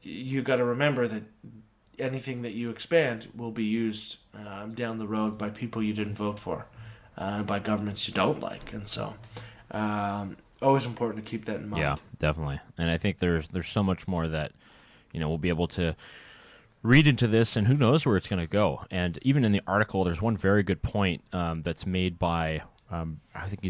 you got to remember that anything that you expand will be used down the road by people you didn't vote for, by governments you don't like. And so always important to keep that in mind. Yeah, definitely. And I think there's so much more that, we'll be able to read into this, and who knows where it's going to go. And even in the article, there's one very good point that's made by, I think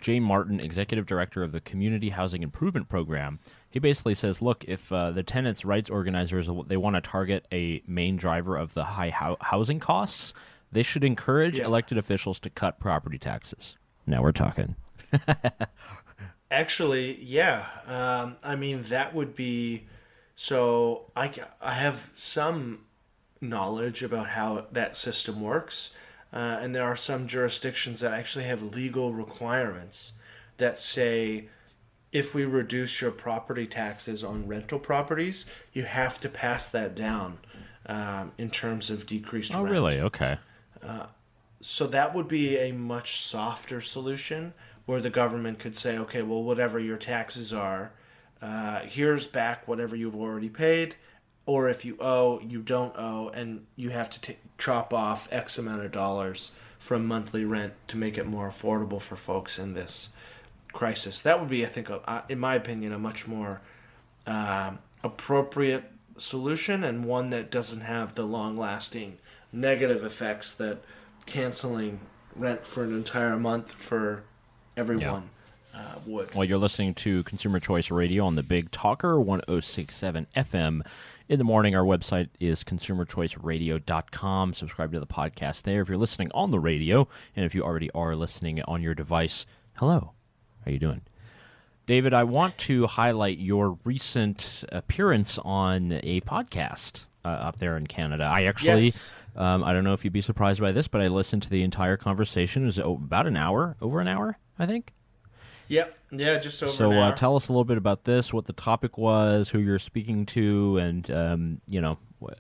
Jay Martin, Executive Director of the Community Housing Improvement Program. He basically says, look, if the tenants' rights organizers, they want to target a main driver of the high housing costs, they should encourage elected officials to cut property taxes. Now we're talking. Actually, yeah. I mean, that would be... So I have some knowledge about how that system works, and there are some jurisdictions that actually have legal requirements that say, if we reduce your property taxes on rental properties, you have to pass that down in terms of decreased rent. Oh, really? Okay. So that would be a much softer solution, where the government could say, okay, well, whatever your taxes are, here's back whatever you've already paid, or if you owe, you don't owe, and you have to chop off X amount of dollars from monthly rent to make it more affordable for folks in this crisis. That would be, I think, in my opinion, a much more appropriate solution, and one that doesn't have the long-lasting negative effects that canceling rent for an entire month for everyone would. Well, you're listening to Consumer Choice Radio on the Big Talker, 106.7 FM. In the morning, our website is consumerchoiceradio.com. Subscribe to the podcast there if you're listening on the radio. And if you already are listening on your device, hello. How you doing? David, I want to highlight your recent appearance on a podcast up there in Canada. I actually, I don't know if you'd be surprised by this, but I listened to the entire conversation. It was about an hour, over an hour, I think. Yep. Yeah, just over an hour. So tell us a little bit about this, what the topic was, who you're speaking to, and,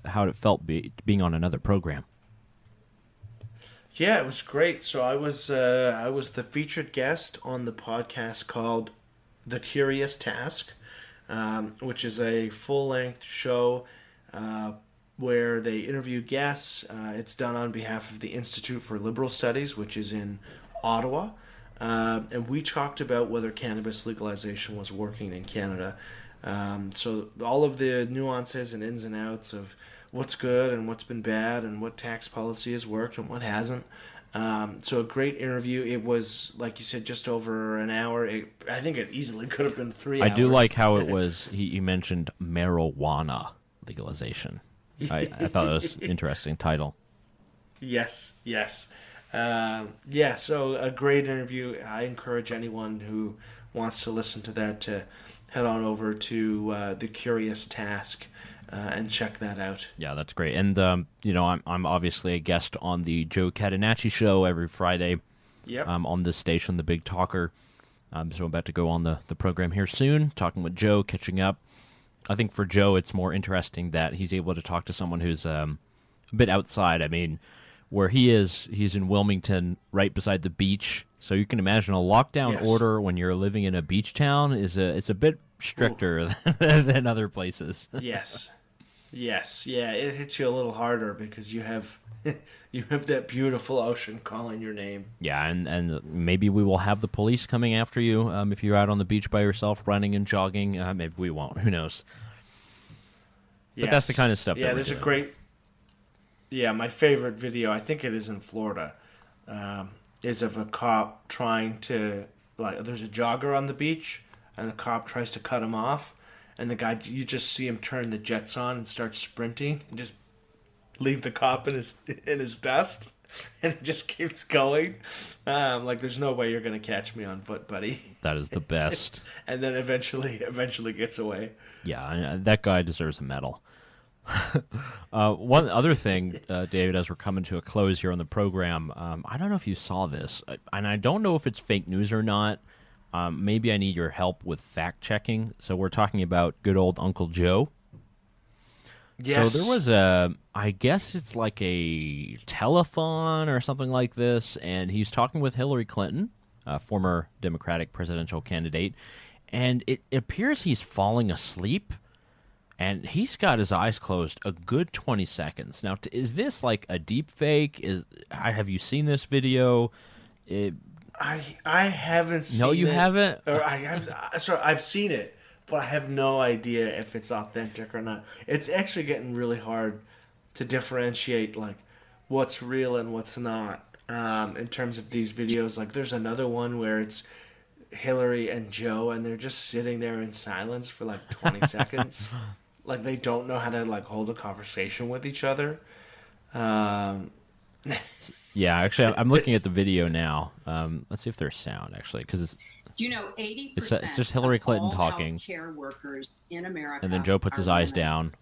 how it felt being on another program. Yeah, it was great. So I was the featured guest on the podcast called The Curious Task, which is a full-length show where they interview guests. It's done on behalf of the Institute for Liberal Studies, which is in Ottawa. And we talked about whether cannabis legalization was working in Canada. So all of the nuances and ins and outs of what's good and what's been bad and what tax policy has worked and what hasn't. So a great interview. It was, like you said, just over an hour. I think it easily could have been 3 hours. I do like how it was, he mentioned marijuana legalization. I thought that was an interesting title. Yes. So a great interview. I encourage anyone who wants to listen to that to head on over to The Curious Task and check that out. Yeah, that's great. And, I'm obviously a guest on the Joe Catanacci show every Friday. Yep. On this station, the Big Talker. So I'm about to go on the program here soon, talking with Joe, catching up. I think for Joe, it's more interesting that he's able to talk to someone who's a bit outside. I mean, where he's in Wilmington, right beside the beach. So you can imagine a lockdown order when you're living in a beach town it's a bit stricter than other places. Yes. Yeah, it hits you a little harder because you have that beautiful ocean calling your name. Yeah, and maybe we will have the police coming after you if you're out on the beach by yourself, running and jogging. Maybe we won't. Who knows? But that's the kind of stuff. Yeah, that there's a great. Yeah, my favorite video, I think it is in Florida, is of a cop trying to, there's a jogger on the beach, and the cop tries to cut him off, and the guy, you just see him turn the jets on and start sprinting, and just leave the cop in his dust, and it just keeps going. There's no way you're going to catch me on foot, buddy. That is the best. And then eventually gets away. Yeah, that guy deserves a medal. One other thing, David, as we're coming to a close here on the program, I don't know if you saw this, and I don't know if it's fake news or not. Maybe I need your help with fact-checking. So we're talking about good old Uncle Joe. Yes. So there was I guess it's like a telethon or something like this, and he's talking with Hillary Clinton, former Democratic presidential candidate, and it appears he's falling asleep. And he's got his eyes closed a good 20 seconds. Now, is this like a deep fake? Have you seen this video? I haven't seen it. No, you haven't? I've seen it, but I have no idea if it's authentic or not. It's actually getting really hard to differentiate what's real and what's not in terms of these videos. There's another one where it's Hillary and Joe, and they're just sitting there in silence for 20 seconds. They don't know how to hold a conversation with each other. Yeah, actually, I'm looking at the video now. Let's see if there's sound, actually, because it's 80% it's just Hillary Clinton talking, healthcare workers in America, and then Joe puts his eyes down,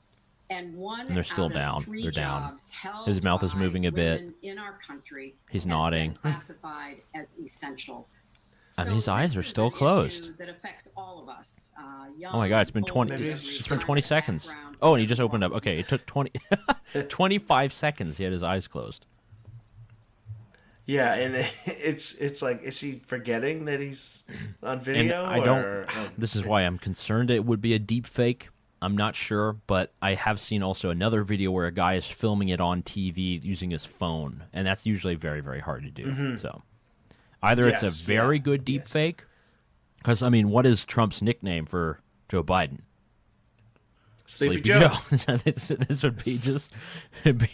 and they're still down. They're down. His mouth is moving a bit. In our country, he's nodding. Classified as essential. And his eyes are still closed. That affects all of us. Oh my God! It's been 20. It's been 20 seconds. Oh, and he just opened up. Okay, it took 25 seconds. He had his eyes closed. Yeah, and it's like, is he forgetting that he's on video? And this is why I'm concerned it would be a deep fake. I'm not sure, but I have seen also another video where a guy is filming it on TV using his phone, and that's usually very, very hard to do. Mm-hmm. So either it's a very good deep fake, because, I mean, what is Trump's nickname for Joe Biden? Sleepy Joe. This would be just... It'd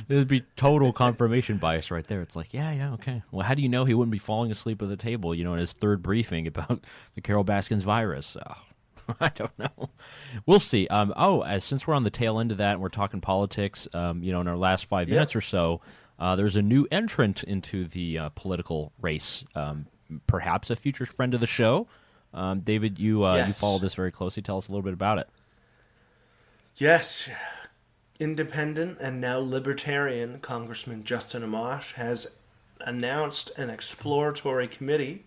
There'd be total confirmation bias right there. It's like, yeah, okay. Well, how do you know he wouldn't be falling asleep at the table, in his third briefing about the Carol Baskins virus? I don't know. We'll see. Since we're on the tail end of that and we're talking politics, in our last 5 minutes or so, there's a new entrant into the political race, perhaps a future friend of the show. David, you follow this very closely. Tell us a little bit about it. Yes. Independent and now Libertarian Congressman Justin Amash has announced an exploratory committee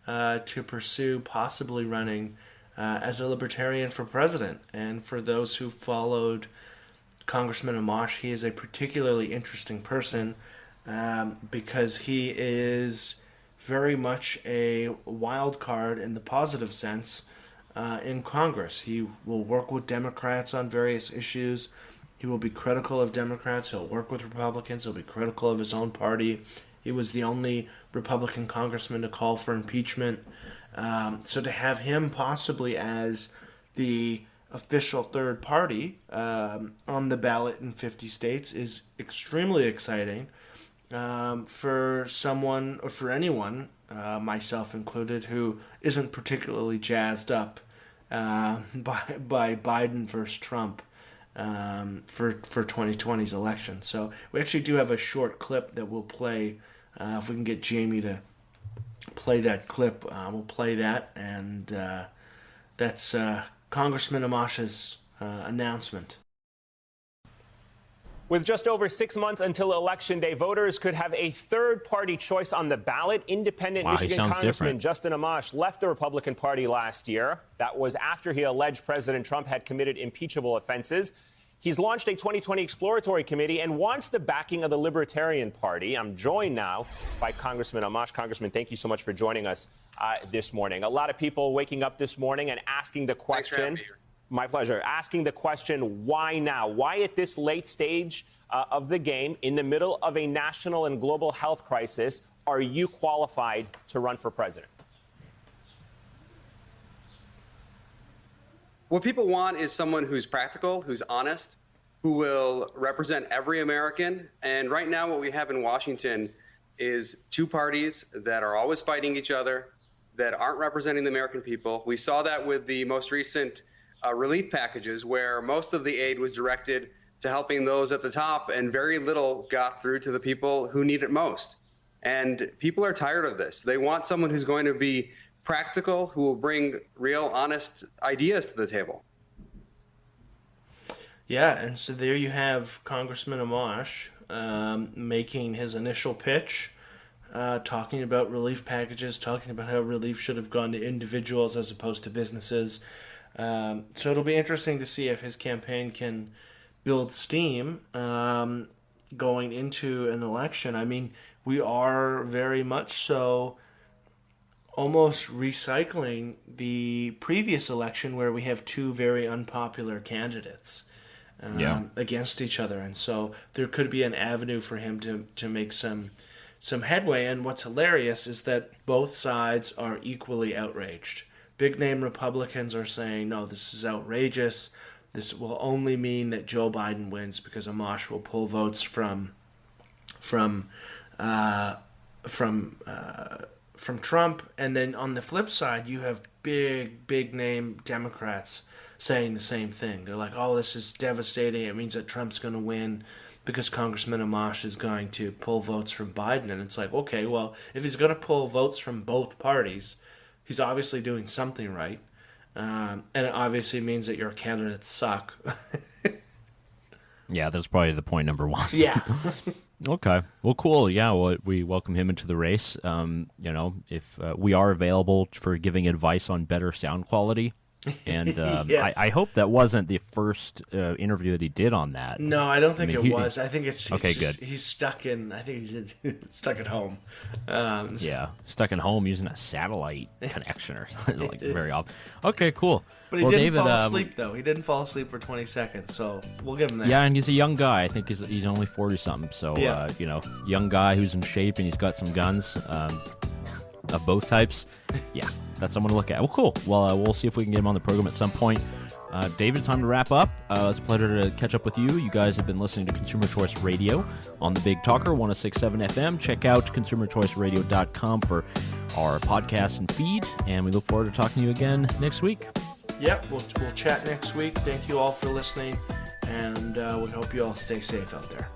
to pursue possibly running as a Libertarian for president. And for those who followed Congressman Amash, he is a particularly interesting person because he is very much a wild card in the positive sense in Congress. He will work with Democrats on various issues. He will be critical of Democrats. He'll work with Republicans. He'll be critical of his own party. He was the only Republican congressman to call for impeachment. So to have him possibly as the official third party on the ballot in 50 states is extremely exciting for someone, or for anyone, myself included, who isn't particularly jazzed up by Biden versus Trump for 2020's election. So we actually do have a short clip that we'll play. If we can get Jamie to play that clip, we'll play that. And that's Congressman Amash's announcement. With just over 6 months until Election Day, voters could have a third-party choice on the ballot. Independent Michigan Congressman Justin Amash left the Republican Party last year. That was after he alleged President Trump had committed impeachable offenses. He's launched a 2020 exploratory committee and wants the backing of the Libertarian Party. I'm joined now by Congressman Amash. Congressman, thank you so much for joining us this morning. A lot of people waking up this morning and asking the question. My pleasure. Asking the question, why now? Why at this late stage of the game, in the middle of a national and global health crisis, are you qualified to run for president? What people want is someone who's practical, who's honest, who will represent every American. And right now what we have in Washington is two parties that are always fighting each other, that aren't representing the American people. We saw that with the most recent relief packages, where most of the aid was directed to helping those at the top and very little got through to the people who need it most. And people are tired of this. They want someone who's going to be practical, who will bring real, honest ideas to the table. Yeah, and so there you have Congressman Amash making his initial pitch, talking about relief packages, talking about how relief should have gone to individuals as opposed to businesses. So it'll be interesting to see if his campaign can build steam going into an election. I mean, we are very much so almost recycling the previous election where we have two very unpopular candidates against each other. And so there could be an avenue for him to make some headway. And what's hilarious is that both sides are equally outraged. Big-name Republicans are saying, no, this is outrageous. This will only mean that Joe Biden wins because Amash will pull votes from Trump. And then on the flip side, you have big-name Democrats saying the same thing. They're like, oh, this is devastating. It means that Trump's going to win because Congressman Amash is going to pull votes from Biden. And it's like, okay, well, if he's going to pull votes from both parties, he's obviously doing something right, and it obviously means that your candidates suck. Yeah, that's probably the point number one. Yeah. Okay. Well, cool. Yeah, well, we welcome him into the race. If we are available for giving advice on better sound quality. And yes. I hope that wasn't the first interview that he did on that. No, I don't think it was. I think it's okay. Just, Good. He's stuck in. I think he's stuck at home. Yeah, stuck at home using a satellite connection or something like very odd. Okay, cool. But he didn't fall asleep though. He didn't fall asleep for 20 seconds, so we'll give him that. Yeah, and he's a young guy. I think he's only 40 something. So young guy who's in shape and he's got some guns. Of both types. Yeah, that's someone to look at. Well, cool. Well, we'll see if we can get him on the program at some point. David, time to wrap up. It's a pleasure to catch up with you. You guys have been listening to Consumer Choice Radio on the Big Talker, 106.7 FM. Check out consumerchoiceradio.com for our podcast and feed, and we look forward to talking to you again next week. Yep, we'll chat next week. Thank you all for listening, and we hope you all stay safe out there.